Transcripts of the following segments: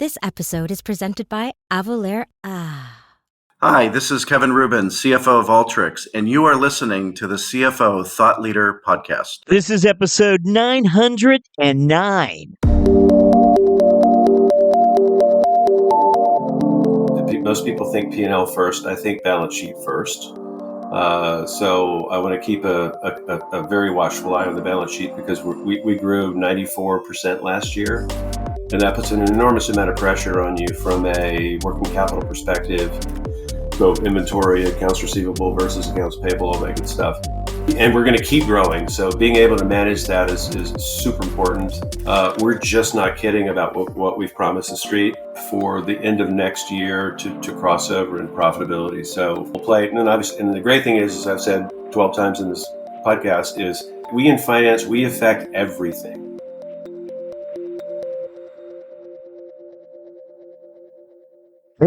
This episode is presented by Avalara. Hi, this is Kevin Rubin, CFO of Alteryx, and you are listening to the CFO Thought Leader Podcast. This is episode 909. Most people think P&L first. I think balance sheet first. So I want to keep a very watchful eye on the balance sheet because we grew 94% last year. And that puts an enormous amount of pressure on you from a working capital perspective, both inventory, accounts receivable versus accounts payable, all that good stuff. And we're going to keep growing. So being able to manage that is super important. We're just not kidding about what we've promised the street for the end of next year to cross over in profitability. So we'll play it. And obviously, and the great thing is, as I've said 12 times in this podcast, is we in finance, we affect everything.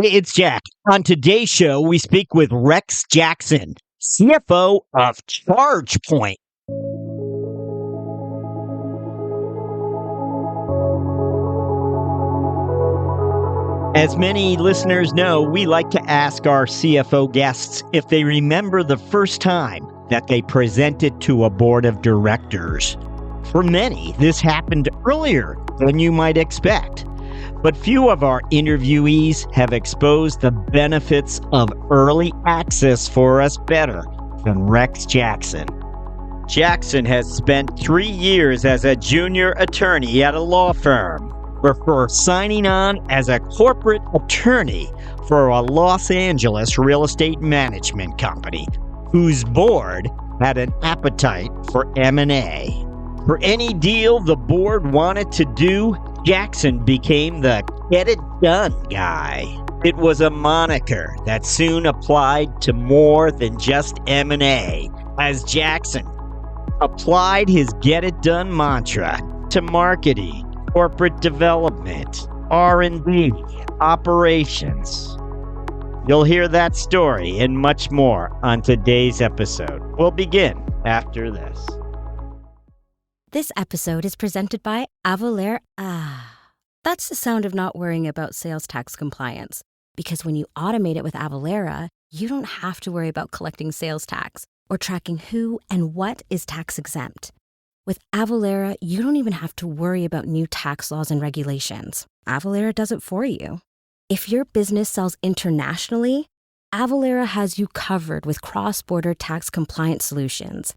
Hey, it's Jack. On today's show, we speak with Rex Jackson, CFO of ChargePoint. As many listeners know, we like to ask our CFO guests if they remember the first time that they presented to a board of directors. For many, this happened earlier than you might expect. But few of our interviewees have exposed the benefits of early access for us better than Rex Jackson. Jackson has spent 3 years as a junior attorney at a law firm before signing on as a corporate attorney for a Los Angeles real estate management company whose board had an appetite for M&A. For any deal the board wanted to do, Jackson became the get-it-done guy. It was a moniker that soon applied to more than just M&A, as Jackson applied his get-it-done mantra to marketing, corporate development, R&D, operations. You'll hear that story and much more on today's episode. We'll begin after this. This episode is presented by Avalara. That's the sound of not worrying about sales tax compliance. Because when you automate it with Avalara, you don't have to worry about collecting sales tax or tracking who and what is tax exempt. With Avalara, you don't even have to worry about new tax laws and regulations. Avalara does it for you. If your business sells internationally, Avalara has you covered with cross-border tax compliance solutions.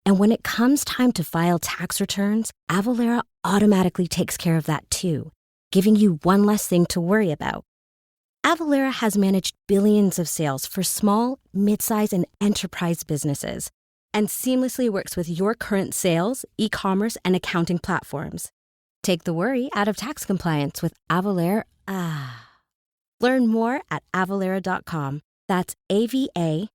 And when it comes time to file tax returns, Avalara automatically takes care of that too, giving you one less thing to worry about. Avalara has managed billions of sales for small, mid-size, and enterprise businesses, and seamlessly works with your current sales, e-commerce, and accounting platforms. Take the worry out of tax compliance with Avalara. Learn more at avalara.com. That's AVALARA.com.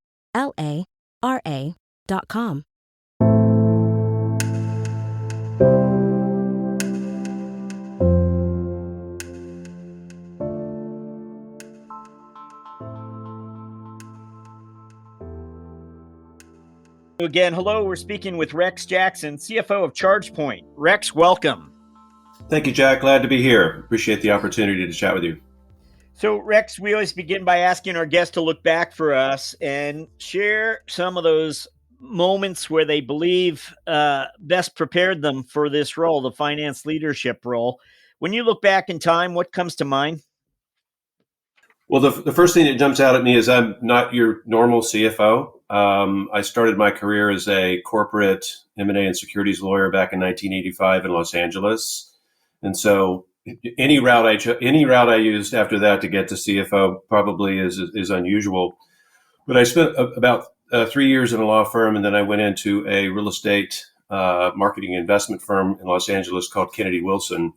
Again, hello, we're speaking with Rex Jackson, CFO of ChargePoint. Rex, welcome. Thank you, Jack. Glad to be here. Appreciate the opportunity to chat with you. So, Rex, we always begin by asking our guests to look back for us and share some of those moments where they believe best prepared them for this role, the finance leadership role. When you look back in time, what comes to mind? Well, the first thing that jumps out at me is I'm not your normal CFO. I started my career as a corporate M&A and securities lawyer back in 1985 in Los Angeles. And so any route I used after that to get to CFO probably is unusual. But I spent about 3 years in a law firm, and then I went into a real estate marketing investment firm in Los Angeles called Kennedy Wilson.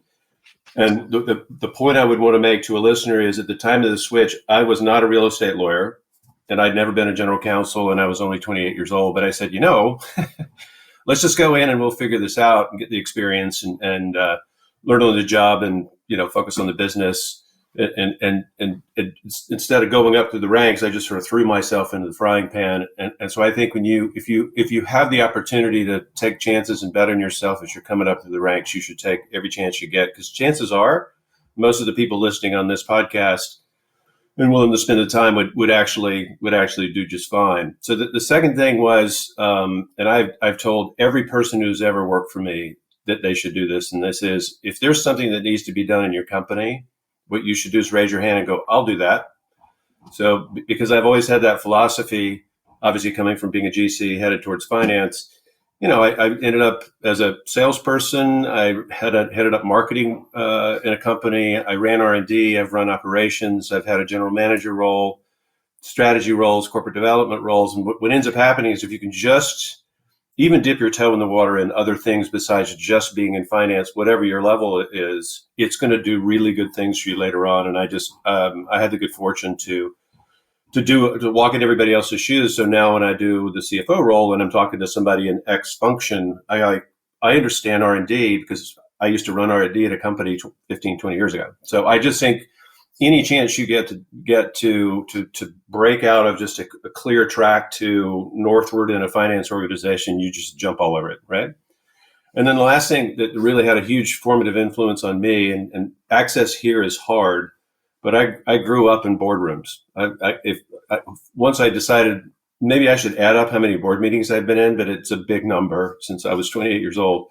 And the point I would want to make to a listener is at the time of the switch, I was not a real estate lawyer, and I'd never been a general counsel, and I was only 28 years old. But I said, let's just go in and we'll figure this out and get the experience and learn on the job and, focus on the business. And instead of going up through the ranks, I just sort of threw myself into the frying pan. And so I think if you have the opportunity to take chances and bet on yourself as you're coming up through the ranks, you should take every chance you get, because chances are most of the people listening on this podcast and willing to spend the time would actually do just fine. So the second thing was, and I've told every person who's ever worked for me that they should do this. And this is, if there's something that needs to be done in your company, what you should do is raise your hand and go, I'll do that. So because I've always had that philosophy, obviously coming from being a GC headed towards finance, I ended up as a salesperson. I headed up marketing in a company. I ran R&D. I've run operations. I've had a general manager role, strategy roles, corporate development roles. And what ends up happening is if you can just even dip your toe in the water in other things besides just being in finance, whatever your level is, it's going to do really good things for you later on. And I had the good fortune to walk in everybody else's shoes. So now when I do the CFO role and I'm talking to somebody in X function, I understand R&D because I used to run R&D at a company 15, 20 years ago. So I just think any chance you get to break out of just a clear track to northward in a finance organization, you just jump all over it, right? And then the last thing that really had a huge formative influence on me, and access here is hard, but I grew up in boardrooms. Once I decided maybe I should add up how many board meetings I've been in, but it's a big number since I was 28 years old.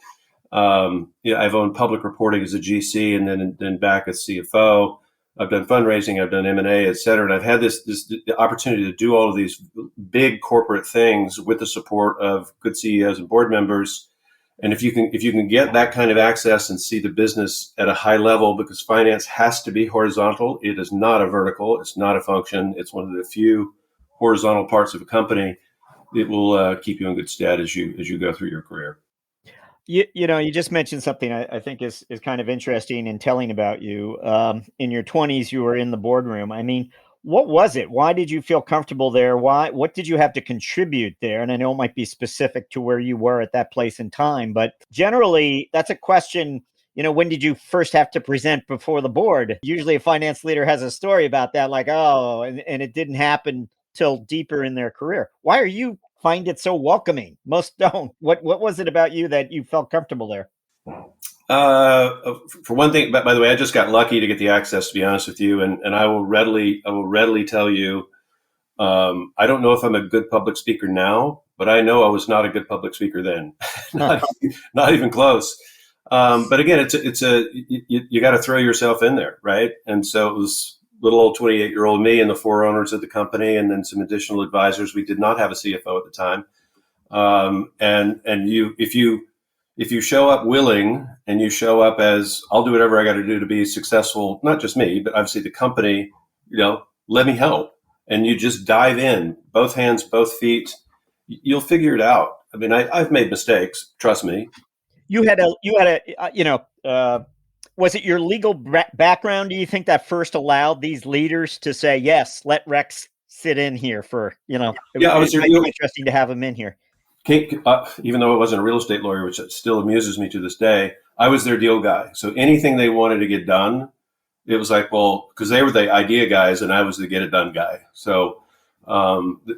I've owned public reporting as a GC and then back as CFO. I've done fundraising, I've done M&A, et cetera. And I've had this the opportunity to do all of these big corporate things with the support of good CEOs and board members. And if you can get that kind of access and see the business at a high level, because finance has to be horizontal. It is not a vertical. It's not a function. It's one of the few horizontal parts of a company. It will keep you in good stead as you go through your career. You just mentioned something I think is kind of interesting in telling about you. In your 20s, you were in the boardroom. I mean, what was it? Why did you feel comfortable there? What did you have to contribute there? And I know it might be specific to where you were at that place in time, but generally that's a question, when did you first have to present before the board? Usually a finance leader has a story about that, like, oh, and it didn't happen till deeper in their career. Why are you find it so welcoming? Most don't. What was it about you that you felt comfortable there? For one thing, by the way, I just got lucky to get the access, to be honest with you, and I will readily tell you, I don't know if I'm a good public speaker now, but I know I was not a good public speaker then, not even close. But again, you got to throw yourself in there, right? And so it was little old 28-year-old me and the four owners of the company, and then some additional advisors. We did not have a CFO at the time, and if you show up willing and you show up as, I'll do whatever I got to do to be successful, not just me, but obviously the company, let me help. And you just dive in, both hands, both feet, you'll figure it out. I mean, I've made mistakes, trust me. Was it your legal background, do you think, that first allowed these leaders to say, yes, let Rex sit in here for, Yeah, it might be interesting to have him in here. Even though I wasn't a real estate lawyer, which still amuses me to this day, I was their deal guy. So anything they wanted to get done, it was like, well, because they were the idea guys and I was the get it done guy. So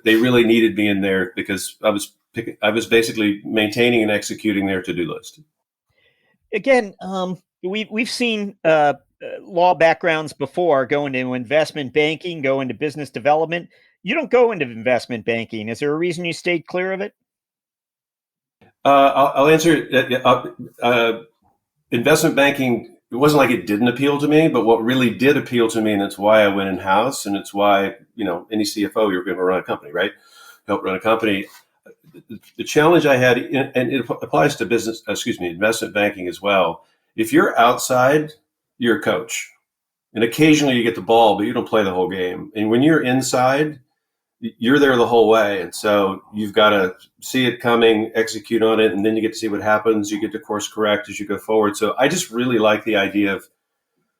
they really needed me in there because I was basically maintaining and executing their to-do list. Again, we've seen law backgrounds before go into investment banking, go into business development. You don't go into investment banking. Is there a reason you stayed clear of it? I'll answer. Investment banking, it wasn't like it didn't appeal to me, but what really did appeal to me, and it's why I went in-house, and it's why, any CFO, you're going to run a company, right? Help run a company. The challenge I had, and it applies to investment banking as well. If you're outside, you're a coach. And occasionally you get the ball, but you don't play the whole game. And when you're inside, you're there the whole way. And so you've got to see it coming, execute on it, and then you get to see what happens. You get to course correct as you go forward. So I just really like the idea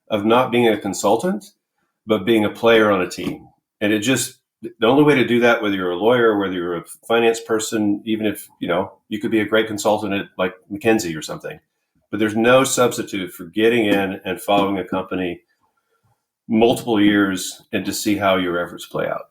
of not being a consultant, but being a player on a team. And the only way to do that, whether you're a lawyer, whether you're a finance person, even if, you could be a great consultant at like McKinsey or something, but there's no substitute for getting in and following a company multiple years and to see how your efforts play out.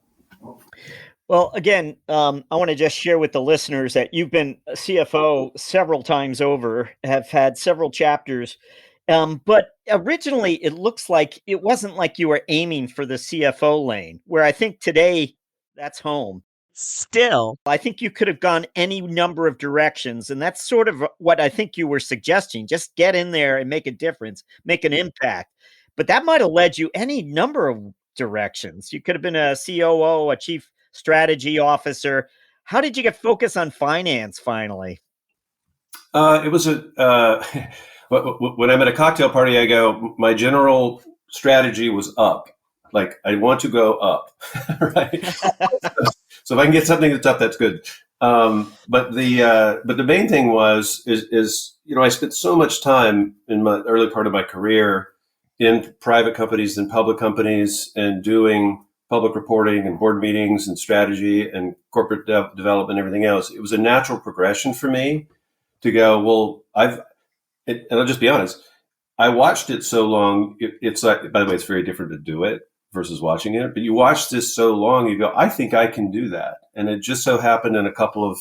Well, again, I want to just share with the listeners that you've been a CFO several times over, have had several chapters But originally, it looks like it wasn't like you were aiming for the CFO lane, where I think today that's home. Still, I think you could have gone any number of directions. And that's sort of what I think you were suggesting. Just get in there and make a difference, make an impact. But that might have led you any number of directions. You could have been a COO, a chief strategy officer. How did you get focused on finance finally? It was a when I'm at a cocktail party, I go, my general strategy was up. Like I want to go up, right? So if I can get something that's up, that's good. But the main thing is I spent so much time in my early part of my career in private companies and public companies and doing public reporting and board meetings and strategy and corporate development and everything else. It was a natural progression for me to go, well, and I'll just be honest, I watched it so long. It's like, by the way, it's very different to do it versus watching it. But you watch this so long, you go, I think I can do that. And it just so happened in a couple of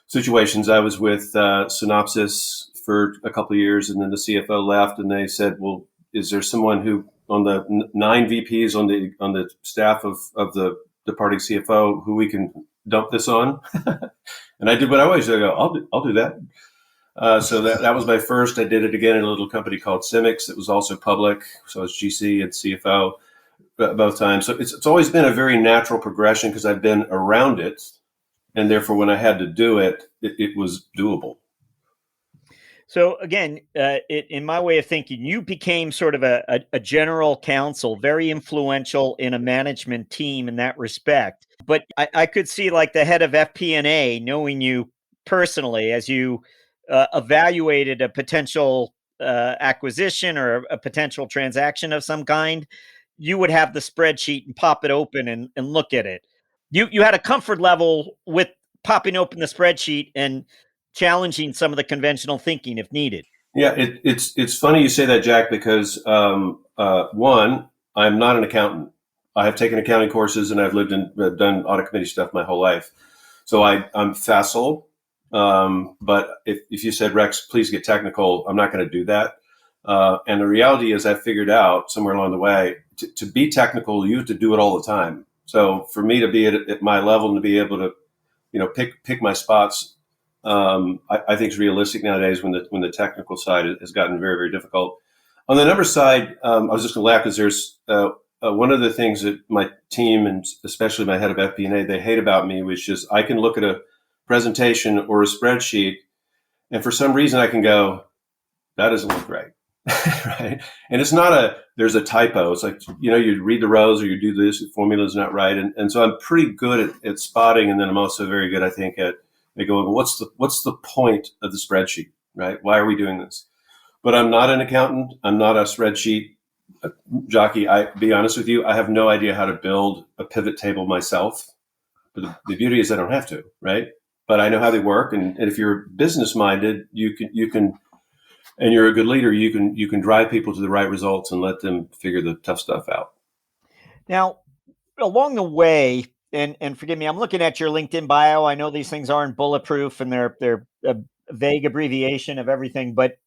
situations. I was with Synopsys for a couple of years, and then the CFO left, and they said, well, is there someone who on the 9 VPs on the staff of the departing CFO who we can dump this on? And I did what I always do. I go, I'll do that. So that was my first. I did it again in a little company called Cemix that was also public. So I was GC and CFO both times. So it's always been a very natural progression because I've been around it. And therefore, when I had to do it, it was doable. So again, in my way of thinking, you became sort of a general counsel, very influential in a management team in that respect. But I could see like the head of FP&A knowing you personally as you evaluated a potential acquisition or a potential transaction of some kind. You would have the spreadsheet and pop it open and look at it. You had a comfort level with popping open the spreadsheet and challenging some of the conventional thinking if needed. Yeah, it's funny you say that, Jack, because one, I'm not an accountant. I have taken accounting courses and I've done audit committee stuff my whole life. So I'm facile. But if you said, Rex, please get technical, I'm not going to do that. And the reality is I figured out somewhere along the way to be technical, you have to do it all the time. So for me to be at my level and to be able to, pick my spots, I think is realistic nowadays when the technical side has gotten very, very difficult. On the number side, I was just going to laugh because there's one of the things that my team and especially my head of FP&A, they hate about me, which is I can look at a presentation or a spreadsheet and for some reason I can go, that doesn't look right. Right. And it's not there's a typo. It's like, you read the rows or you do this, the formula is not right. And so I'm pretty good at spotting. And then I'm also very good, I think, at going, well, what's the point of the spreadsheet, right? Why are we doing this? But I'm not an accountant. I'm not a spreadsheet jockey. Be honest with you, I have no idea how to build a pivot table myself. But the beauty is I don't have to, right? But I know how they work. And if you're business minded, you can and you're a good leader, you can drive people to the right results and let them figure the tough stuff out. Now, along the way, and forgive me, I'm looking at your LinkedIn bio. I know these things aren't bulletproof and they're a vague abbreviation of everything, but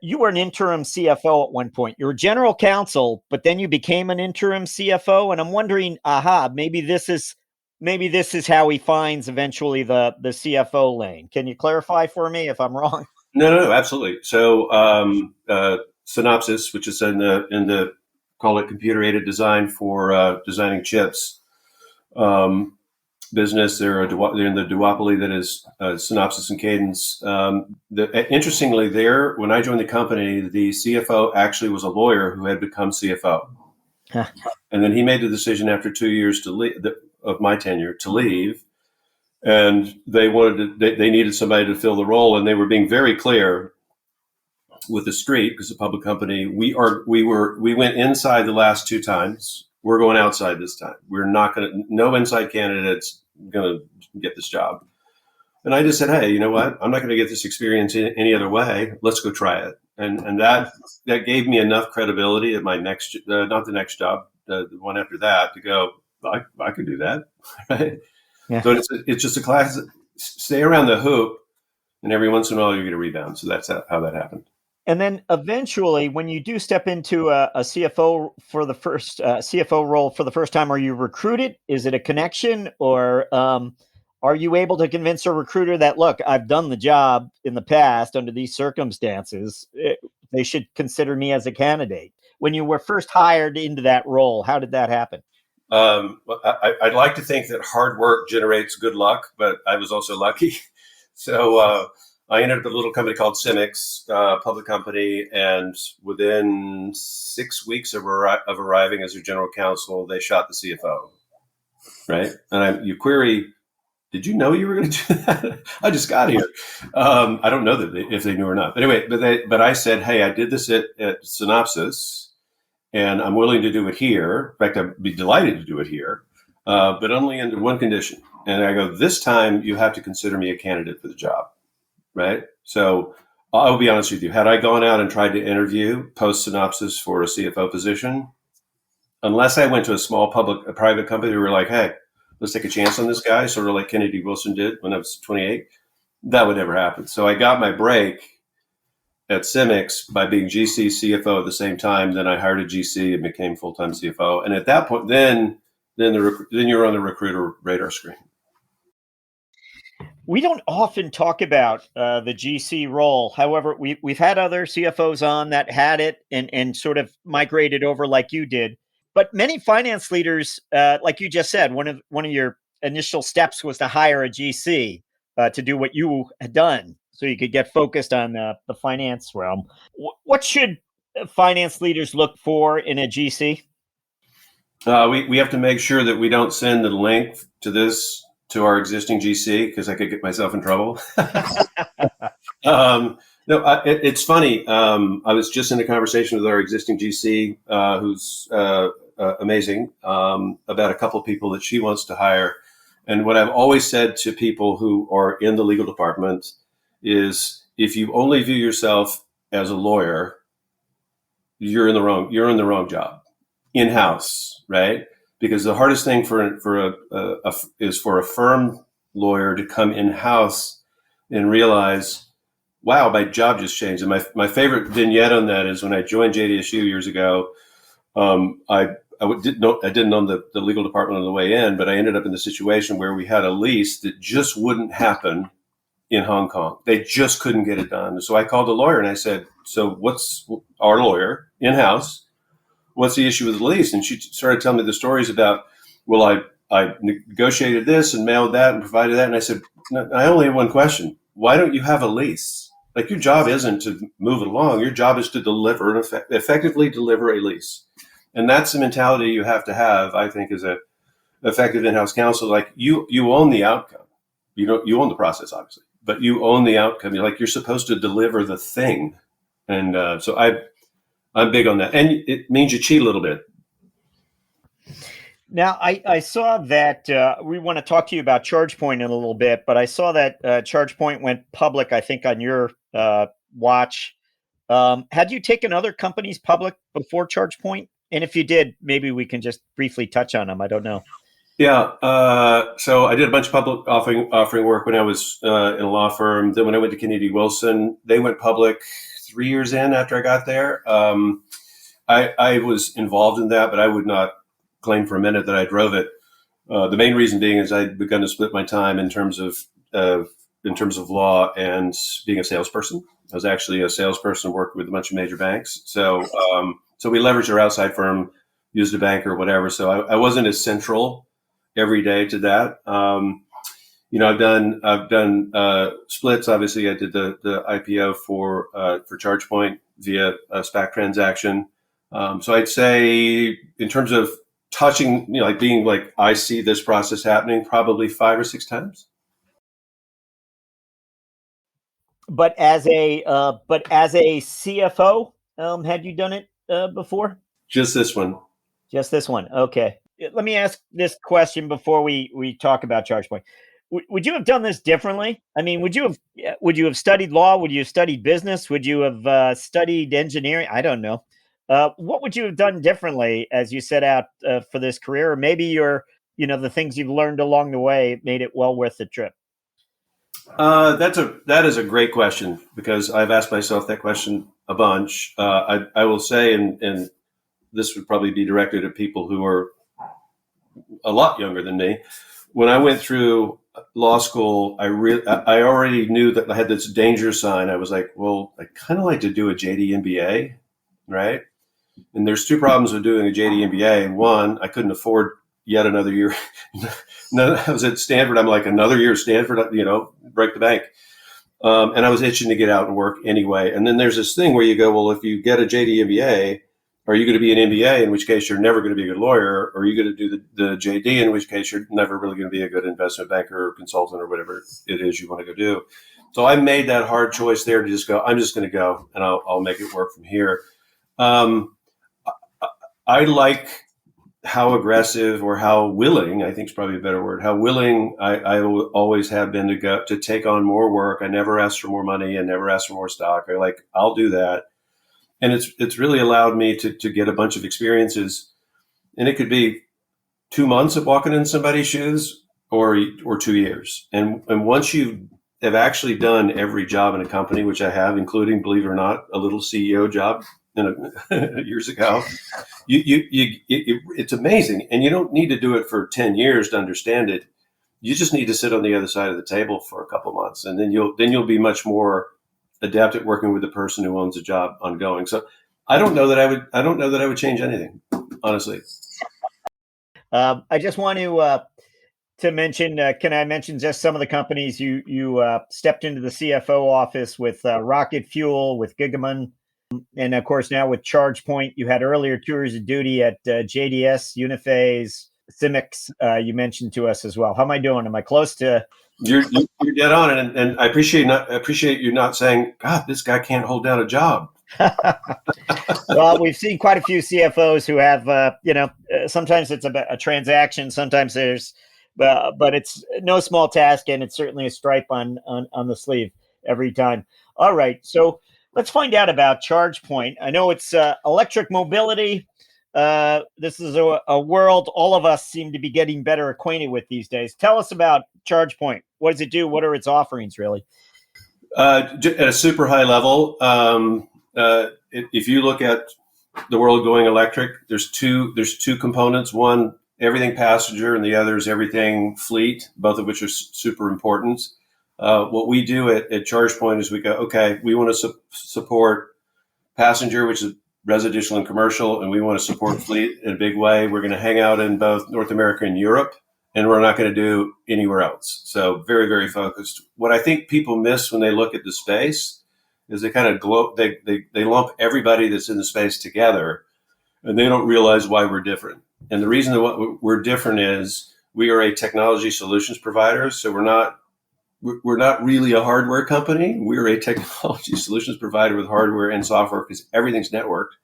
you were an interim CFO at one point. You were general counsel, but then you became an interim CFO. And I'm wondering, maybe this is how he finds eventually the CFO lane. Can you clarify for me if I'm wrong? No, absolutely. So Synopsys, which is in the call it computer aided design for designing chips business, they're in the duopoly that is Synopsys and Cadence. Interestingly, when I joined the company, the CFO actually was a lawyer who had become CFO, and then he made the decision after 2 years to leave of my tenure to leave. And they needed somebody to fill the role, and they were being very clear with the street because it's a public company. We went inside the last 2 times. We're going outside this time. We're not no inside candidates going to get this job. And I just said, hey, you know what? I'm not going to get this experience any other way. Let's go try it. And that gave me enough credibility at my next, not the next job, the one after that, to go, I could do that, right? Yeah. So it's just a class. Stay around the hoop, and every once in a while you get a rebound. So that's how that happened. And then eventually, when you do step into a CFO for the first CFO role for the first time, are you recruited? Is it a connection, or are you able to convince a recruiter that, look, I've done the job in the past under these circumstances, they should consider me as a candidate? When you were first hired into that role, how did that happen? I'd like to think that hard work generates good luck, but I was also lucky. So I ended up at a little company called Cemix, public company, and within 6 weeks of arriving as their general counsel, they shot the CFO. Right, and you query, did you know you were going to do that? I just got here. I don't know if they knew or not. But anyway, but I said, hey, I did this at Synopsys, and I'm willing to do it here. In fact, I'd be delighted to do it here, but only under one condition. And I go, this time you have to consider me a candidate for the job, right? So I'll be honest with you. Had I gone out and tried to interview post Synopsys for a CFO position, unless I went to a private company who were like, hey, let's take a chance on this guy, sort of like Kennedy Wilson did when I was 28, that would never happen. So I got my break at Cemix by being GC CFO at the same time. Then I hired a GC and became full-time CFO. And at that point, then you're on the recruiter radar screen. We don't often talk about the GC role. However, we've had other CFOs on that had it and sort of migrated over like you did. But many finance leaders, like you just said, one of your initial steps was to hire a GC to do what you had done, so you could get focused on the finance realm. What should finance leaders look for in a GC? We have to make sure that we don't send the link to our existing GC, because I could get myself in trouble. It's funny. I was just in a conversation with our existing GC, who's amazing, about a couple of people that she wants to hire. And what I've always said to people who are in the legal department is, if you only view yourself as a lawyer, you're in the wrong job in-house, right? Because the hardest thing is for a firm lawyer to come in-house and realize, wow, my job just changed. And my favorite vignette on that is when I joined JDSU years ago. I didn't own the legal department on the way in, but I ended up in the situation where we had a lease that just wouldn't happen in Hong Kong. They just couldn't get it done. So I called a lawyer and I said, so what's our lawyer in-house? What's the issue with the lease? And she started telling me the stories about, well, I negotiated this and mailed that and provided that. And I said, no, I only have one question. Why don't you have a lease? Like, your job isn't to move it along. Your job is to effectively deliver a lease. And that's the mentality you have to have, I think, as a effective in-house counsel. Like, you own the outcome. You own the process, obviously, but you own the outcome. You're supposed to deliver the thing. And so I'm big on that. And it means you cheat a little bit. Now, I saw that we want to talk to you about ChargePoint in a little bit, but I saw that ChargePoint went public, I think, on your watch. Had you taken other companies public before ChargePoint? And if you did, maybe we can just briefly touch on them. I don't know. Yeah. So I did a bunch of public offering work when I was in a law firm. Then when I went to Kennedy Wilson, they went public 3 years in after I got there. I was involved in that, but I would not claim for a minute that I drove it. The main reason being is I'd begun to split my time in terms of law and being a salesperson. I was actually a salesperson, worked with a bunch of major banks. So we leveraged our outside firm, used a banker or whatever. So I wasn't as central every day to that. I've done splits. Obviously, I did the IPO for ChargePoint via a SPAC transaction. So I'd say, in terms of touching, like being like, I see this process happening, probably 5 or 6 times. But as a CFO, had you done it before? Just this one. Just this one. Okay. Let me ask this question before we talk about ChargePoint. Would you have done this differently? I mean, would you have studied law? Would you have studied business? Would you have studied engineering? I don't know. What would you have done differently as you set out for this career? Or maybe the things you've learned along the way made it well worth the trip. That is a great question, because I've asked myself that question a bunch. I will say, and this would probably be directed at people who are a lot younger than me. When I went through law school, I already knew that I had this danger sign. I was like, well, I kind of like to do a JD MBA, right? And there's two problems with doing a JD MBA. And one, I couldn't afford yet another year. No, I was at Stanford. I'm like, another year at Stanford, break the bank. And I was itching to get out and work anyway. And then there's this thing where you go, well, if you get a JD MBA, are you going to be an MBA, in which case you're never going to be a good lawyer? Or are you going to do the JD, in which case you're never really going to be a good investment banker or consultant or whatever it is you want to go do? So I made that hard choice there to just go, I'm just going to go and I'll make it work from here. I like how aggressive, or how willing, I think is probably a better word, how willing I always have been to take on more work. I never asked for more money. I never asked for more stock. I'll do that. And it's really allowed me to get a bunch of experiences. And it could be 2 months of walking in somebody's shoes, or 2 years. And once you have actually done every job in a company, which I have, including, believe it or not, a little CEO job years ago, it's amazing. And you don't need to do it for 10 years to understand it. You just need to sit on the other side of the table for a couple of months, and then you'll be much more adept at working with the person who owns a job ongoing. So I don't know that I would change anything, honestly. I just want to mention, can I mention just some of the companies you stepped into the CFO office with? Rocket Fuel, with Gigaman, and of course now with ChargePoint. You had earlier tours of duty at JDS, Uniphase, Cimix. You mentioned to us as well. How am I doing? Am I close to? You're dead on, and I appreciate you not saying, God, this guy can't hold down a job. Well, we've seen quite a few CFOs who have, sometimes it's a transaction, sometimes there's, but it's no small task, and it's certainly a stripe on the sleeve every time. All right, so let's find out about ChargePoint. I know it's electric mobility. This is a world all of us seem to be getting better acquainted with these days. Tell us about ChargePoint. What does it do? What are its offerings, really? At a super high level, if you look at the world going electric, there's two components. One, everything passenger, and the other is everything fleet, both of which are super important. What we do at ChargePoint is we go, okay, we want to support passenger, which is residential and commercial, and we want to support fleet in a big way. We're going to hang out in both North America and Europe, and we're not going to do anywhere else. So very, very focused. What I think people miss when they look at the space is they kind of they lump everybody that's in the space together, and they don't realize why we're different. And the reason that we're different is we are a technology solutions provider. So we're not really a hardware company. We're a technology solutions provider with hardware and software, because everything's networked.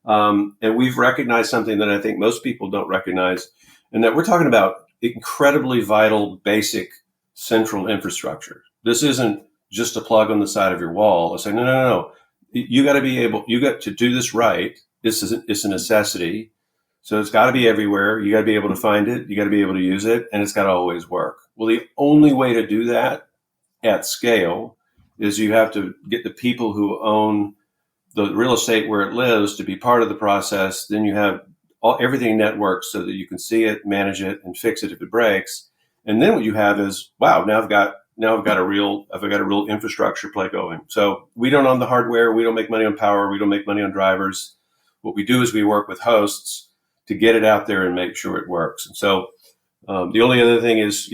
And we've recognized something that I think most people don't recognize, and that we're talking about incredibly vital, basic, central infrastructure. This isn't just a plug on the side of your wall. I say, no. You got to do this right. It's a necessity. So it's got to be everywhere. You got to be able to find it. You got to be able to use it, and it's got to always work. Well, the only way to do that at scale is you have to get the people who own the real estate where it lives to be part of the process. Then you have everything networked so that you can see it, manage it, and fix it if it breaks. And then what you have is, wow, now I've got a real infrastructure play going. So we don't own the hardware. We don't make money on power. We don't make money on drivers. What we do is we work with hosts to get it out there and make sure it works. And so the only other thing is,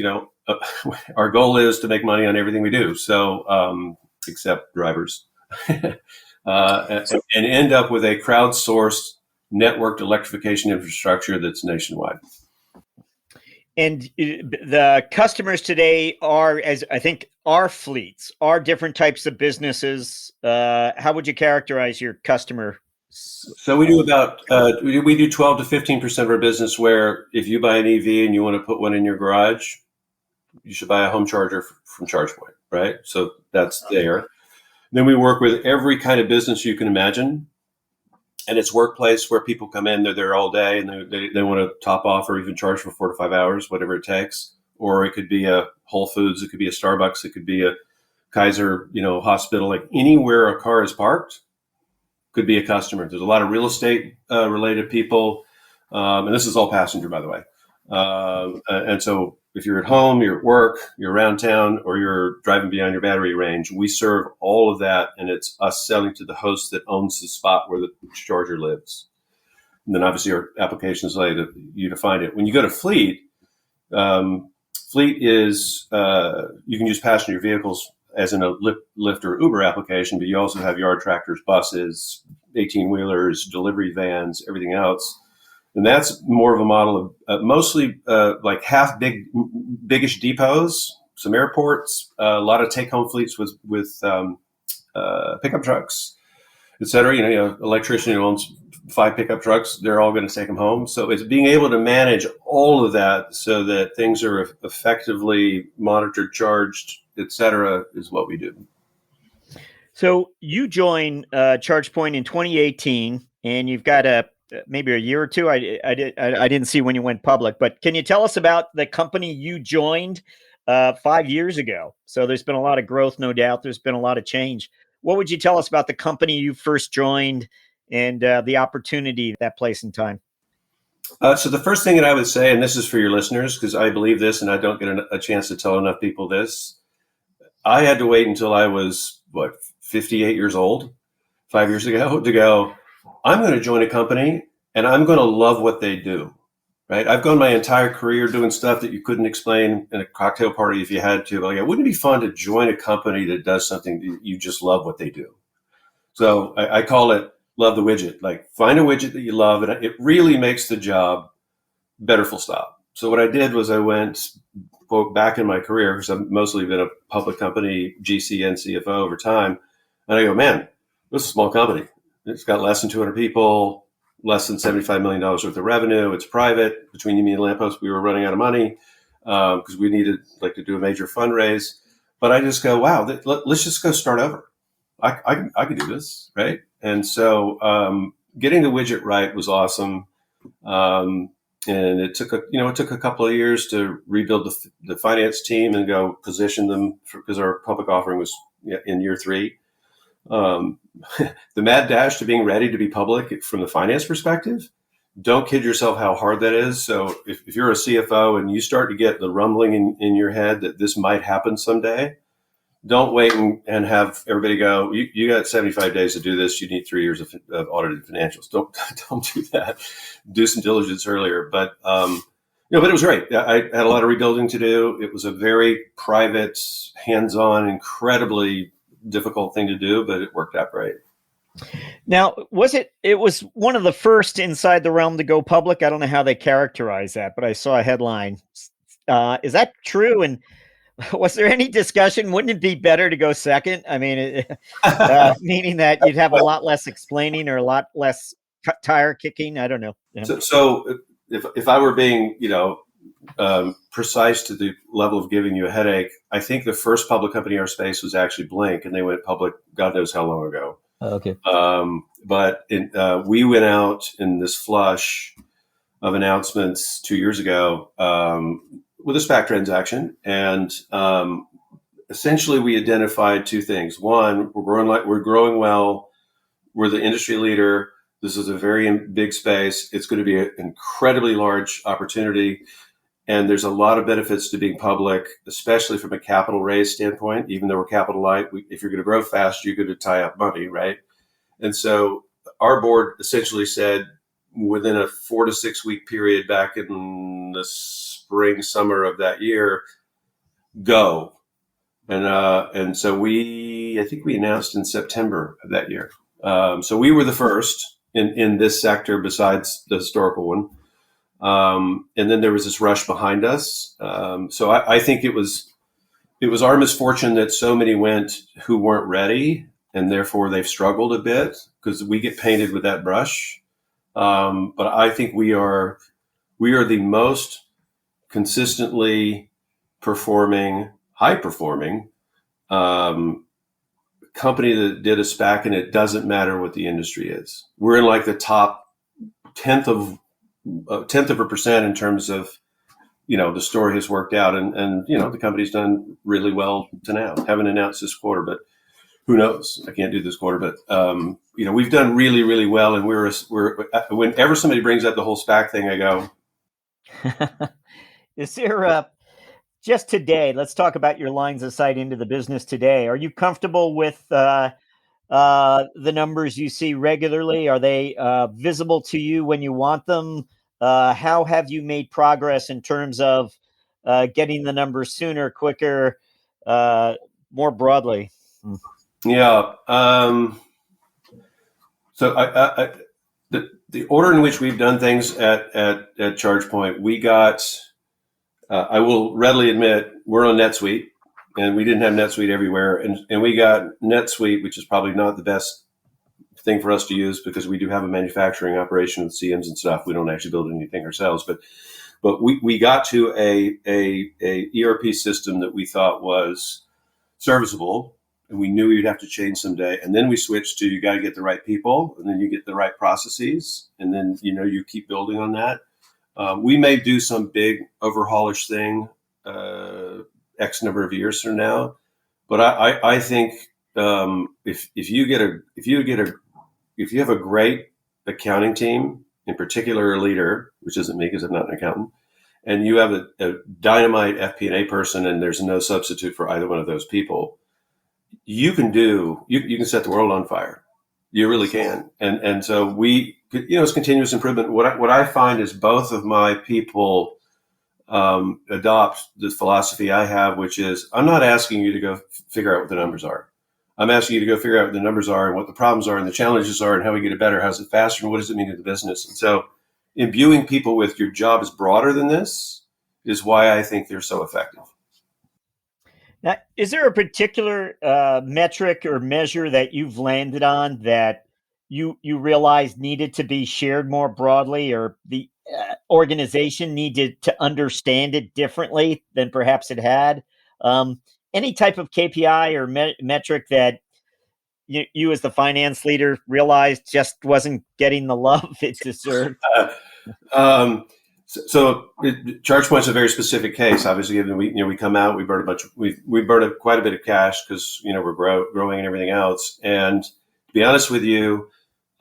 our goal is to make money on everything we do. So except drivers, and end up with a crowdsourced, networked electrification infrastructure that's nationwide. And the customers today are, as I think, are fleets, are different types of businesses. How would you characterize your customer? So we do we do 12 to 15% of our business where if you buy an EV and you want to put one in your garage, you should buy a home charger from ChargePoint, right? So that's there. Then we work with every kind of business you can imagine. And it's workplace where people come in, they're there all day, and they want to top off or even charge for 4 to 5 hours, whatever it takes. or it could be a Whole Foods, it could be a Starbucks, it could be a Kaiser, hospital. Like anywhere a car is parked could be a customer. There's a lot of real estate related people, and this is all passenger, by the way. And so if you're at home, you're at work, you're around town, or you're driving beyond your battery range, we serve all of that, and it's us selling to the host that owns the spot where the charger lives. And then obviously our applications allow you to find it. When you go to fleet, fleet is, you can use passenger vehicles as in a Lyft or Uber application, but you also have yard tractors, buses, 18-wheelers, delivery vans, everything else. And that's more of a model of mostly like half biggish depots, some airports, a lot of take-home fleets with pickup trucks, et cetera. Electrician who owns 5 pickup trucks, they're all going to take them home. So it's being able to manage all of that so that things are effectively monitored, charged, et cetera, is what we do. So you joined ChargePoint in 2018, and you've got maybe a year or two. I didn't see when you went public, but can you tell us about the company you joined 5 years ago? So there's been a lot of growth, no doubt. There's been a lot of change. What would you tell us about the company you first joined and the opportunity at that place in time? So the first thing that I would say, and this is for your listeners, because I believe this and I don't get a chance to tell enough people this, I had to wait until I was, 58 years old, 5 years ago, to go, I'm going to join a company and I'm going to love what they do, right? I've gone my entire career doing stuff that you couldn't explain in a cocktail party if you had to. But wouldn't it be fun to join a company that does something that you just love what they do? So I call it love the widget. Like find a widget that you love and it really makes the job better, full stop. So what I did was I went, quote, back in my career, because I've mostly been a public company GC and CFO over time. And I go, man, this is a small company. It's got less than 200 people, less than $75 million worth of revenue. It's private. Between you, me, and Lamppost, we were running out of money because we needed to do a major fundraise. But I just go, wow, let's just go start over. I could do this, right? And so getting the widget right was awesome. And it took a couple of years to rebuild the finance team and go position them because our public offering was in year 3. The mad dash to being ready to be public from the finance perspective, don't kid yourself how hard that is. So if you're a CFO and you start to get the rumbling in your head that this might happen someday, don't wait and have everybody go, you got 75 days to do this. You need 3 years of audited financials. Don't do that. Do some diligence earlier. But, but it was great. I had a lot of rebuilding to do. It was a very private, hands-on, incredibly difficult thing to do, but it worked out great. Now, it was one of the first inside the realm to go public? I don't know how they characterize that, but I saw a headline. Is that true? And was there any discussion? Wouldn't it be better to go second? I mean, meaning that you'd have a lot less explaining or a lot less tire kicking. I don't know. Yeah. So if I were being, precise to the level of giving you a headache, I think the first public company in our space was actually Blink, and they went public God knows how long ago. Okay. But we went out in this flush of announcements 2 years ago with a SPAC transaction, and essentially we identified 2 things. One, we're growing well. We're the industry leader. This is a very big space. It's going to be an incredibly large opportunity. And there's a lot of benefits to being public, especially from a capital raise standpoint. Even though we're capital light, if you're going to grow fast, you're going to tie up money, right? And so our board essentially said within a 4 to 6 week period back in the spring, summer of that year, go. And so I think we announced in September of that year. So we were the first in this sector besides the historical one. And then there was this rush behind us. So I think it was our misfortune that so many went who weren't ready, and therefore they've struggled a bit because we get painted with that brush. But I think we are the most consistently performing, high performing company that did a SPAC, and it doesn't matter what the industry is. We're in like the top tenth of a percent in terms of the story has worked out, and the company's done really well to now. Haven't announced this quarter, but who knows? I can't do this quarter, but we've done really, really well, and we're whenever somebody brings up the whole SPAC thing, I go, Is there just today? Let's talk about your lines of sight into the business today. Are you comfortable with the numbers you see regularly? Are they visible to you when you want them? How have you made progress in terms of getting the numbers sooner, quicker, more broadly? yeah. So the order in which we've done things at ChargePoint, we got. I will readily admit we're on NetSuite, and we didn't have NetSuite everywhere, and we got NetSuite, which is probably not the best thing for us to use because we do have a manufacturing operation with CMs and stuff. We don't actually build anything ourselves, but we got to a ERP system that we thought was serviceable, and we knew we'd have to change someday. And then we switched to, you got to get the right people, and then you get the right processes, and then you keep building on that. We may do some big overhaulish thing X number of years from now, but I think if you have a great accounting team, in particular a leader, which isn't me because I'm not an accountant, and you have a dynamite FP&A person, and there's no substitute for either one of those people, you can set the world on fire. You really can. And so it's continuous improvement. What I find is both of my people adopt the philosophy I have, which is, I'm not asking you to go figure out what the numbers are. I'm asking you to go figure out what the numbers are and what the problems are and the challenges are and how we get it better, how's it faster, and what does it mean to the business. And so imbuing people with your job is broader than this is why I think they're so effective. Now, is there a particular metric or measure that you've landed on that you realized needed to be shared more broadly, or the organization needed to understand it differently than perhaps it had? Any type of KPI or metric that you as the finance leader realized just wasn't getting the love it deserved? So ChargePoint's a very specific case. Obviously, given we come out, we burn quite a bit of cash because we're growing and everything else. And to be honest with you,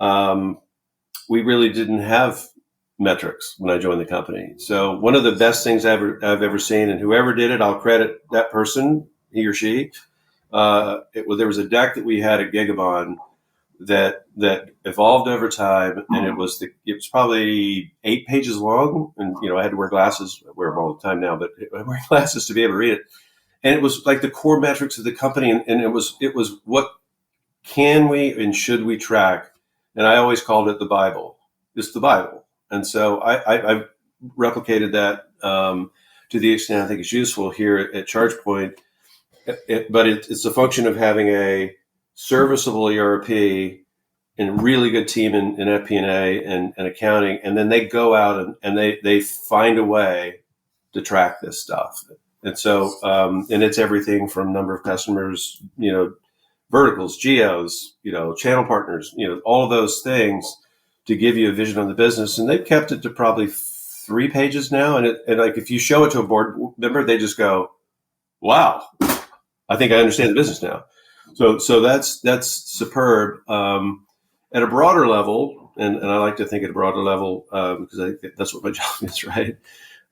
we really didn't have metrics when I joined the company. So one of the best things I've ever seen, and whoever did it, I'll credit that person, he or she. There was a deck that we had at Gigabon that evolved over time, and it was probably 8 pages long, and I had to wear glasses. I wear them all the time now, but I wear glasses to be able to read it. And it was like the core metrics of the company, and it was what can we and should we track? And I always called it the Bible. It's the Bible, and so I've replicated that to the extent I think it's useful here at ChargePoint. But it's a function of having a serviceable ERP and a really good team in FP&A and accounting, and then they go out and they find a way to track this stuff. And so and it's everything from number of customers, verticals, geos, channel partners, all of those things to give you a vision on the business. And they've kept it to probably 3 pages now. And like if you show it to a board member, they just go, "Wow, I think I understand the business now." So that's superb. At a broader level, and I like to think at a broader level because I think that's what my job is, right?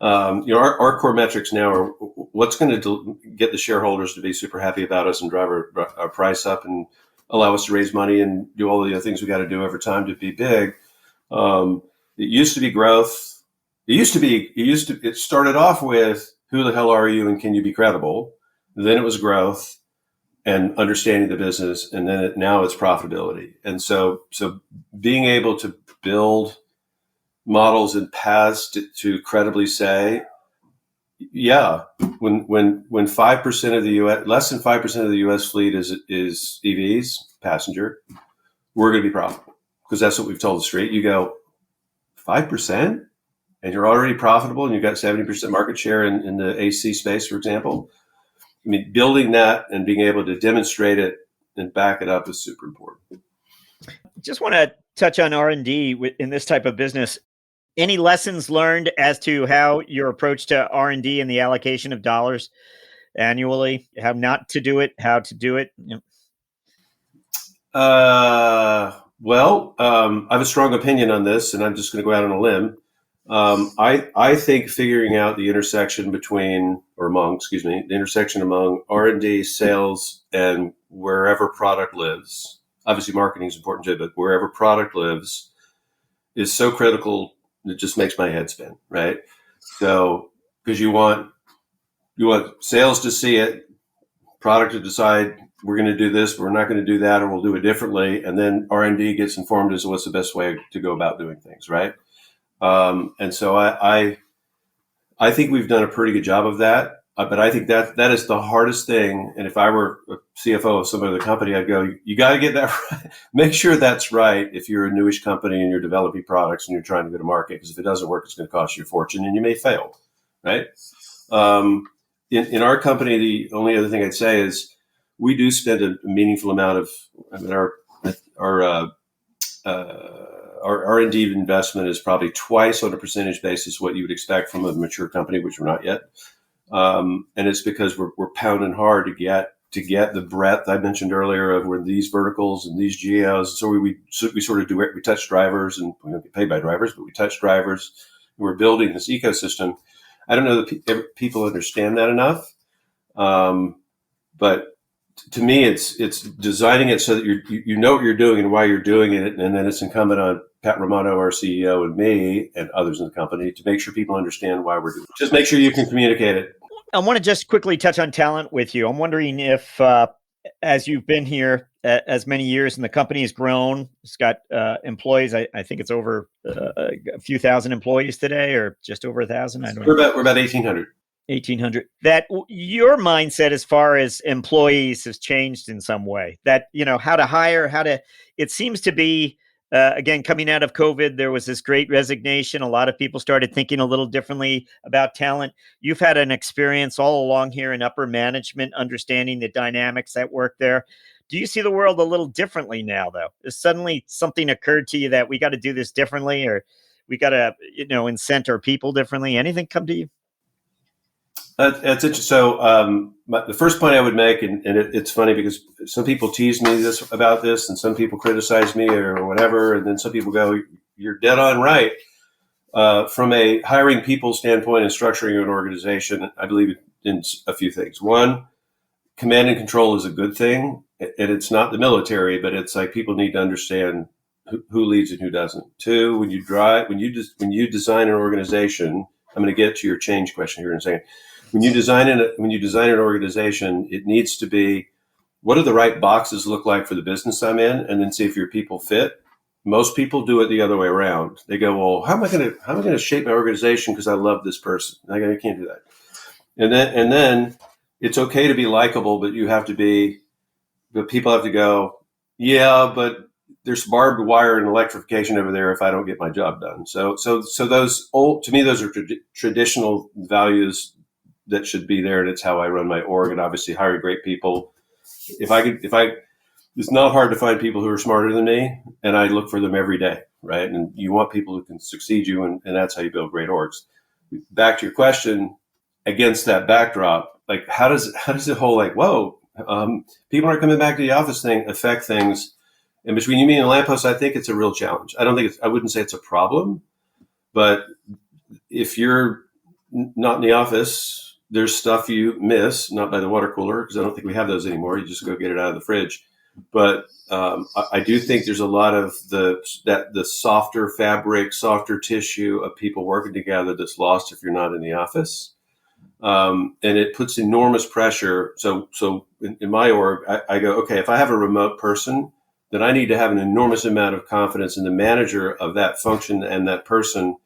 Our core metrics now are what's going to get the shareholders to be super happy about us and drive our price up and allow us to raise money and do all the other things we got to do over time to be big. It used to be growth. It started off with who the hell are you and can you be credible? Then it was growth and understanding the business, and then now it's profitability. And so being able to build models and paths to credibly say, yeah, when 5% of the U.S., less than 5% of the U.S. fleet is EVs, passenger, we're going to be profitable because that's what we've told the street. You go 5%, and you're already profitable, and you've got 70% market share in the AC space, for example. I mean, building that and being able to demonstrate it and back it up is super important. Just want to touch on R&D in this type of business. Any lessons learned as to how your approach to R&D and the allocation of dollars annually, how not to do it, how to do it? I have a strong opinion on this, and I'm just going to go out on a limb. I think figuring out the intersection the intersection among R&D, sales, and wherever product lives. Obviously, marketing is important too, but wherever product lives is so critical. It just makes my head spin, right? So, because you want sales to see it, product to decide we're going to do this, but we're not going to do that, or we'll do it differently, and then R&D gets informed as to what's the best way to go about doing things, right? And so I think we've done a pretty good job of that. But I think that is the hardest thing. And if I were a CFO of some other company, I'd go, you got to get that right. Make sure that's right if you're a newish company and you're developing products and you're trying to go to market. Because if it doesn't work, it's going to cost you a fortune and you may fail, right? In our company, the only other thing I'd say is we do spend a meaningful amount of our R&D investment is probably twice on a percentage basis what you would expect from a mature company, which we're not yet. And it's because we're pounding hard to get the breadth I mentioned earlier of where these verticals and these geos. So we sort of do it. We touch drivers, and we don't get paid by drivers, but we touch drivers. We're building this ecosystem. I don't know that people understand that enough. But to me, it's designing it so that you know what you're doing and why you're doing it, and then it's incumbent on Pat Romano, our CEO, and me and others in the company to make sure people understand why we're doing it. Just make sure you can communicate it. I want to just quickly touch on talent with you. I'm wondering if, as you've been here as many years and the company has grown, it's got employees. I think it's over a few thousand employees today, or just over 1,000. I don't know. We're about 1,800. 1,800. That your mindset as far as employees has changed in some way. That, how to hire, it seems to be, again, coming out of COVID, there was this great resignation. A lot of people started thinking a little differently about talent. You've had an experience all along here in upper management, understanding the dynamics that work there. Do you see the world a little differently now, though? Has suddenly something occurred to you that we got to do this differently, or we got to, incent our people differently? Anything come to you? That's interesting. So the first point I would make, and it's funny because some people tease me about this, and some people criticize me or whatever, and then some people go, "You're dead on right." From a hiring people standpoint and structuring an organization, I believe in a few things. One, command and control is a good thing, and it's not the military, but it's like people need to understand who leads and who doesn't. Two, when you design an organization, I'm going to get to your change question here in a second. When you design an organization, it needs to be, what do the right boxes look like for the business I'm in, and then see if your people fit. Most people do it the other way around. They go, well, how am I going to shape my organization because I love this person? I can't do that. And then it's okay to be likable, but people have to go, yeah, but there's barbed wire and electrification over there if I don't get my job done. So those to me, those are traditional values that should be there, and it's how I run my org. And obviously, hiring great people. It's not hard to find people who are smarter than me, and I look for them every day, right? And you want people who can succeed you, and that's how you build great orgs. Back to your question, against that backdrop, like how does the whole people aren't coming back to the office thing affect things? And between you, me, and the lamppost, I think it's a real challenge. I wouldn't say it's a problem, but if you're not in the office, there's stuff you miss, not by the water cooler, because I don't think we have those anymore. You just go get it out of the fridge. But I do think there's a lot of the softer fabric, softer tissue of people working together that's lost if you're not in the office. And it puts enormous pressure. So in my org, I go, okay, if I have a remote person, then I need to have an enormous amount of confidence in the manager of that function and that person,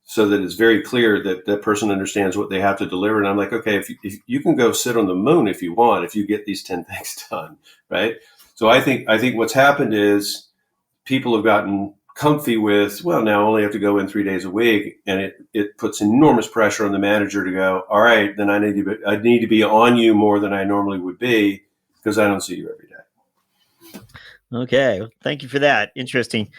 so that it's very clear that that person understands what they have to deliver. And I'm like, okay, if you can go sit on the moon if you want, if you get these 10 things done, right? So I think what's happened is people have gotten comfy with, well, now I only have to go in 3 days a week, and it puts enormous pressure on the manager to go, all right, then I need to be on you more than I normally would be because I don't see you every day. Okay, well, thank you for that. Interesting.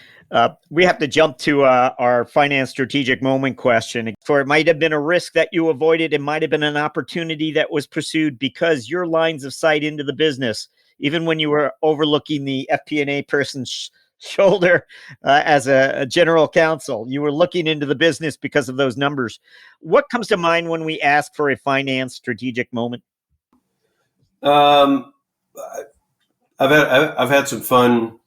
We have to jump to our finance strategic moment question. For it might have been a risk that you avoided. It might have been an opportunity that was pursued because your lines of sight into the business, even when you were overlooking the FP&A person's shoulder as a general counsel, you were looking into the business because of those numbers. What comes to mind when we ask for a finance strategic moment? I've had some fun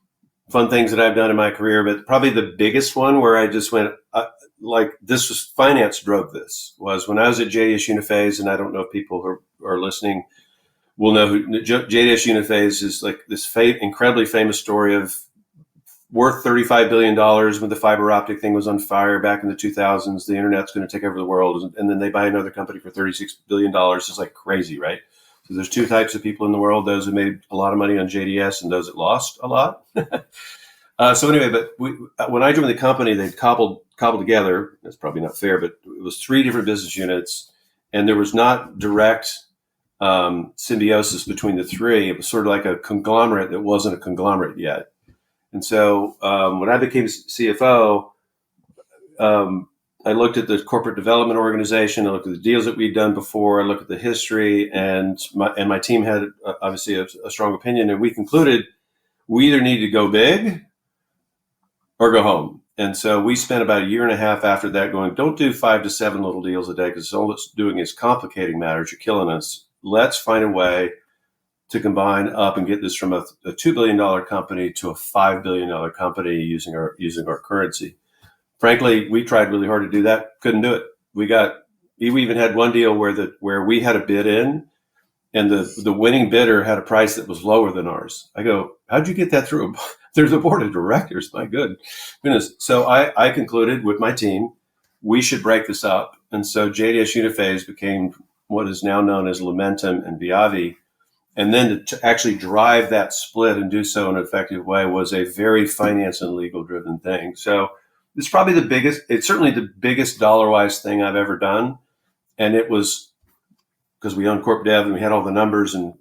things that I've done in my career, but probably the biggest one where I just went like this was finance drove this was when I was at JDS Uniphase, and I don't know if people who are listening will know who JDS Uniphase is. Like this incredibly famous story of worth $35 billion when the fiber optic thing was on fire back in the 2000s. The internet's going to take over the world, and then they buy another company for $36 billion. It's like crazy, right? So there's two types of people in the world: those who made a lot of money on JDS and those that lost a lot. So anyway, but when I joined the company, they cobbled together. That's probably not fair, but it was 3 different business units, and there was not direct symbiosis between the 3. It was sort of like a conglomerate that wasn't a conglomerate yet. And so when I became CFO, I looked at the corporate development organization. I looked at the deals that we'd done before. I looked at the history, and my team had obviously a strong opinion. And we concluded we either need to go big or go home. And so we spent about a year and a half after that going, don't do 5 to 7 little deals a day because all it's doing is complicating matters. You're killing us. Let's find a way to combine up and get this from a $2 billion company to a $5 billion company using our currency. Frankly, we tried really hard to do that. Couldn't do it. We even had one deal where we had a bid in, and the winning bidder had a price that was lower than ours. I go, how'd you get that through? There's a board of directors. My goodness. So I concluded with my team, we should break this up. And so JDS Uniphase became what is now known as Lumentum and Viavi. And then to actually drive that split and do so in an effective way was a very finance and legal driven thing. So it's probably it's certainly the biggest dollar-wise thing I've ever done. And it was because we owned corp dev and we had all the numbers and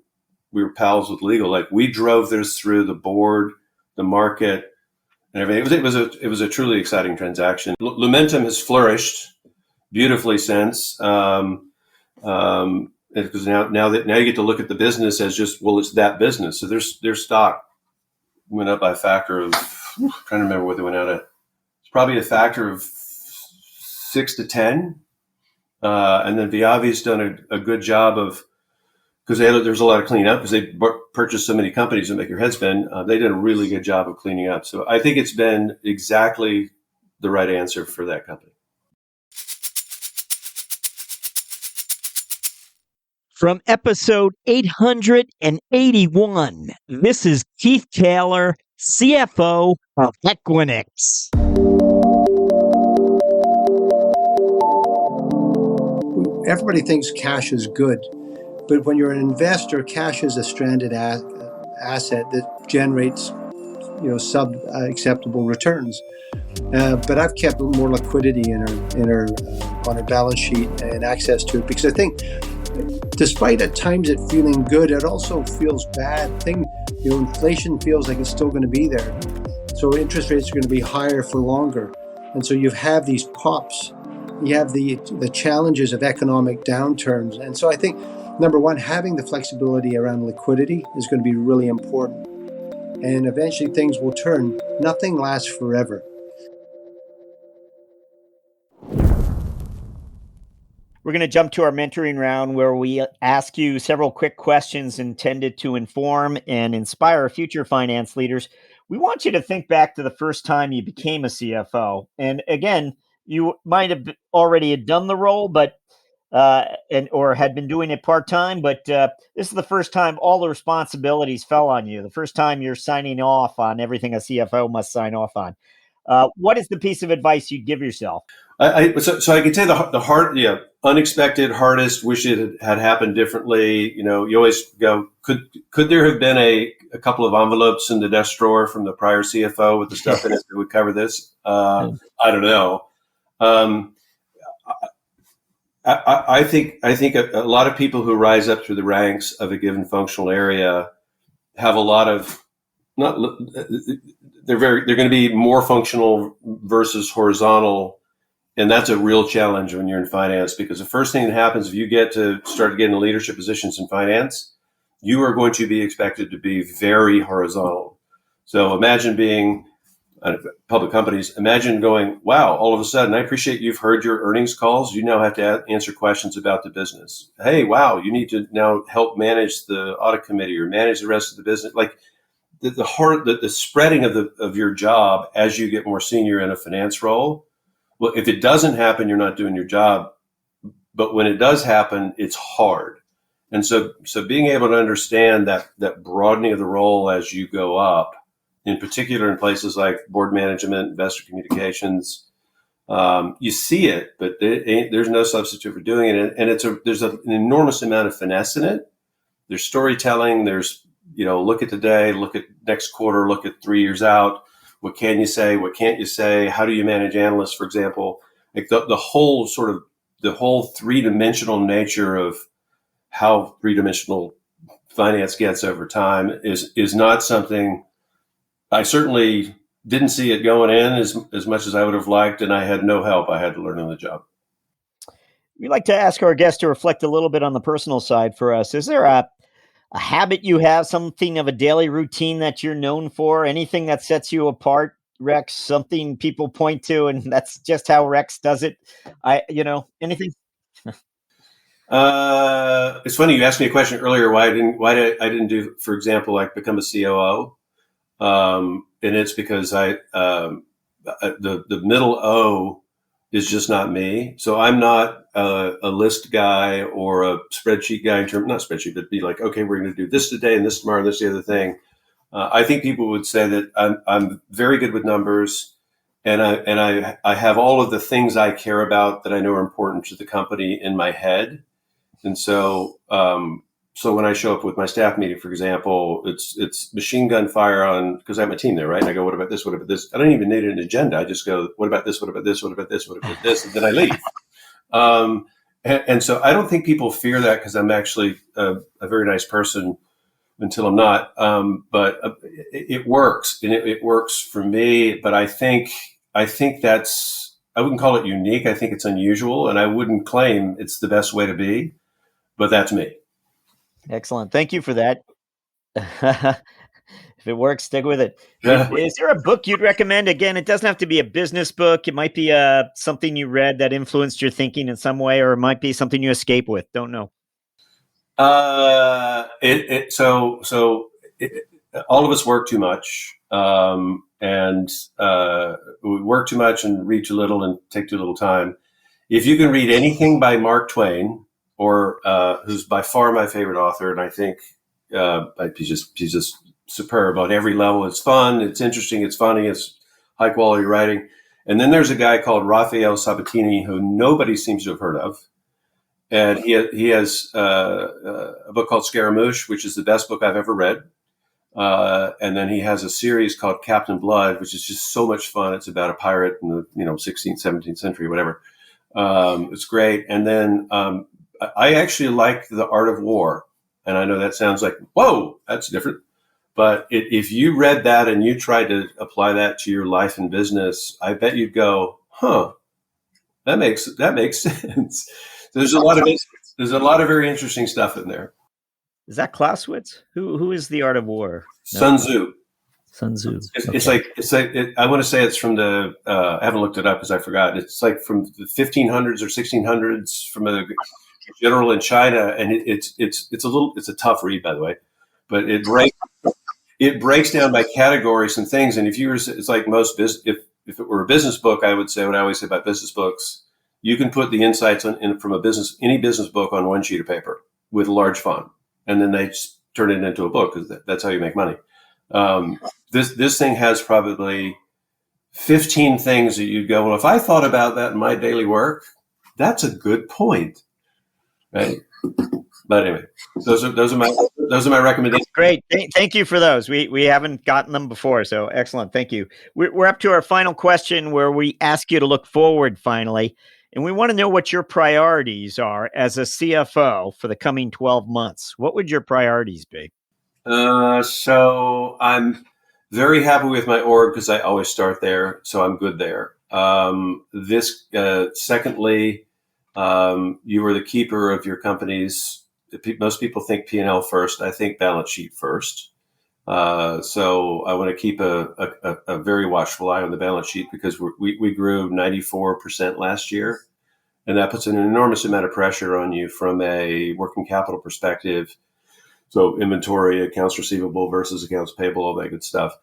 we were pals with legal. Like we drove this through the board, the market, and everything. It was a truly exciting transaction. Lumentum has flourished beautifully since, because now you get to look at the business as just, well, it's that business. So their stock went up by a factor of, I'm trying to remember what they went out at. Probably a factor of 6 to 10. And then Viavi's done a good job of, because there's a lot of cleanup because they purchased so many companies that make your head spin. They did a really good job of cleaning up. So I think it's been exactly the right answer for that company. From episode 881, this is Keith Taylor, CFO of Equinix. Everybody thinks cash is good, but when you're an investor, cash is a stranded asset that generates, sub acceptable returns. But I've kept more liquidity in our on our balance sheet and access to it because I think, despite at times it feeling good, it also feels bad. Inflation feels like it's still going to be there, so interest rates are going to be higher for longer, and so you have these pops. You have the challenges of economic downturns. And so I think, number one, having the flexibility around liquidity is going to be really important. And eventually things will turn. Nothing lasts forever. We're going to jump to our mentoring round where we ask you several quick questions intended to inform and inspire future finance leaders. We want you to think back to the first time you became a CFO. And again, you might have already done the role, but or had been doing it part-time, but this is the first time all the responsibilities fell on you. The first time you're signing off on everything a CFO must sign off on. What is the piece of advice you'd give yourself? So I can say the hard, unexpected, hardest. Wish it had happened differently. You always go, could there have been a couple of envelopes in the desk drawer from the prior CFO with the stuff in it that would cover this? I don't know. I think a lot of people who rise up through the ranks of a given functional area have a lot of not they're going to be more functional versus horizontal, and that's a real challenge when you're in finance, because the first thing that happens if you get to start getting leadership positions in finance, you are going to be expected to be very horizontal. So imagine being public companies. Imagine going, wow, all of a sudden, I appreciate you've heard your earnings calls. You now have to answer questions about the business. Hey, wow, you need to now help manage the audit committee or manage the rest of the business. Like the spreading of your job as you get more senior in a finance role. Well, if it doesn't happen, you're not doing your job. But when it does happen, it's hard. And so being able to understand that broadening of the role as you go up, in particular in places like board management, investor communications, you see it, but there's no substitute for doing it. And there's an enormous amount of finesse in it. There's storytelling. There's, look at today, look at next quarter, look at 3 years out. What can you say? What can't you say? How do you manage analysts, for example? Like the whole three-dimensional nature of how three-dimensional finance gets over time is not something I certainly didn't see it going in as much as I would have liked, and I had no help. I had to learn on the job. We like to ask our guests to reflect a little bit on the personal side for us. Is there a habit you have, something of a daily routine that you're known for, anything that sets you apart, Rex, something people point to, and that's just how Rex does it? Anything? It's funny you asked me a question earlier why I didn't do, for example, like become a COO, and it's because the middle O is just not me. So I'm not a list guy or a spreadsheet guy not spreadsheet, but be like, okay, we're going to do this today and this tomorrow and this the other thing. I think people would say that I'm very good with numbers, and I have all of the things I care about that I know are important to the company in my head. And so when I show up with my staff meeting, for example, it's machine gun fire on, because I have my team there, right? And I go, what about this? What about this? I don't even need an agenda. I just go, what about this? What about this? What about this? What about this? And then I leave. And so I don't think people fear that, because I'm actually a very nice person until I'm not. But it works, and it works for me. But I think that's, I wouldn't call it unique. I think it's unusual, and I wouldn't claim it's the best way to be, but that's me. Excellent. Thank you for that. If it works, stick with it. Yeah. Is there a book you'd recommend? Again, it doesn't have to be a business book. It might be something you read that influenced your thinking in some way, or it might be something you escape with. Don't know. All of us work too much, and we work too much and read too little and take too little time. If you can read anything by Mark Twain, or who's by far my favorite author, and I think he's just superb on every level. It's fun, it's interesting, it's funny, it's high quality writing. And then there's a guy called Raphael Sabatini who nobody seems to have heard of. And he has a book called Scaramouche, which is the best book I've ever read. And then he has a series called Captain Blood, which is just so much fun. It's about a pirate in the 16th, 17th century, whatever. It's great. And then I actually like The Art of War. And I know that sounds like, whoa, that's different. But if you read that and you tried to apply that to your life and business, I bet you'd go, huh, that makes sense. There's a lot of very interesting stuff in there. Is that Clausewitz? Who is The Art of War? No. Sun Tzu. Sun Tzu. It's like I want to say it's from the I haven't looked it up because I forgot. It's like from the 1500s or 1600s, from a general in China, and it's a tough read, by the way, but it breaks down by categories and things. And it's like most business. If it were a business book, I would say what I always say about business books: you can put the insights from any business book on one sheet of paper with large font, and then they just turn it into a book, because that's how you make money. This thing has probably 15 things that you'd go, well, if I thought about that in my daily work, that's a good point, right? But anyway, those are my recommendations. Great, thank you for those. We haven't gotten them before, so excellent. Thank you. We're up to our final question, where we ask you to look forward finally, and we want to know what your priorities are as a CFO for the coming 12 months. What would your priorities be? So I'm very happy with my org because I always start there, so I'm good there. Secondly, you are the keeper of your companies. Most people think P&L first. I think balance sheet first. So I want to keep a very watchful eye on the balance sheet because we grew 94% last year, and that puts an enormous amount of pressure on you from a working capital perspective. So inventory, accounts receivable versus accounts payable, all that good stuff.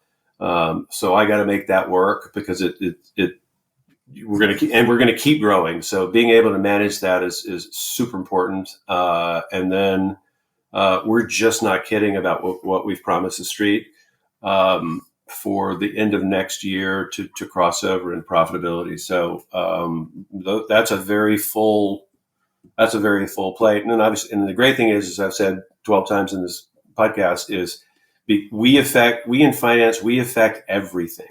So I got to make that work because we're going to keep growing. So being able to manage that is super important. And then we're just not kidding about what we've promised the street for the end of next year to cross over in profitability. So that's a very full plate. And then obviously, and the great thing is, as I've said 12 times in this podcast, is we in finance, we affect everything.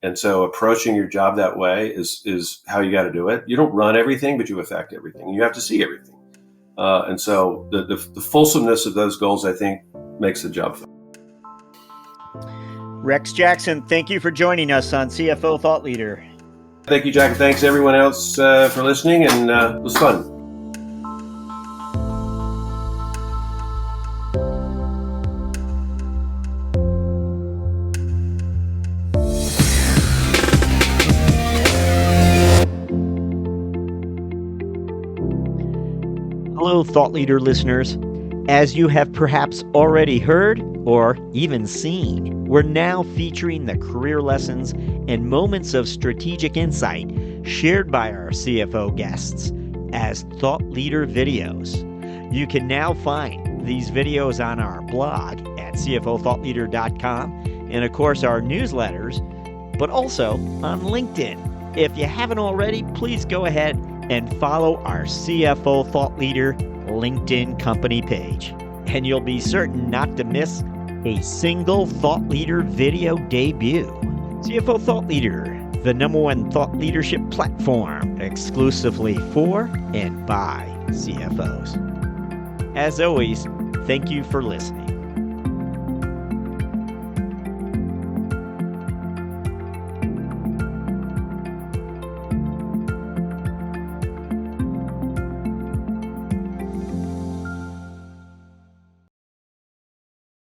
And so approaching your job that way is how you got to do it. You don't run everything, but you affect everything. You have to see everything. And so the fulsomeness of those goals, I think, makes the job fun. Rex Jackson, thank you for joining us on CFO Thought Leader. Thank you, Jack. And thanks everyone else for listening. And it was fun. Hello, Thought Leader listeners. As you have perhaps already heard or even seen, we're now featuring the career lessons and moments of strategic insight shared by our CFO guests as Thought Leader videos. You can now find these videos on our blog at cfothoughtleader.com and, of course, our newsletters, but also on LinkedIn. If you haven't already, please go ahead and follow our CFO Thought Leader LinkedIn company page, and you'll be certain not to miss a single Thought Leader video debut. CFO Thought Leader, the #1 thought leadership platform exclusively for and by CFOs. As always, thank you for listening.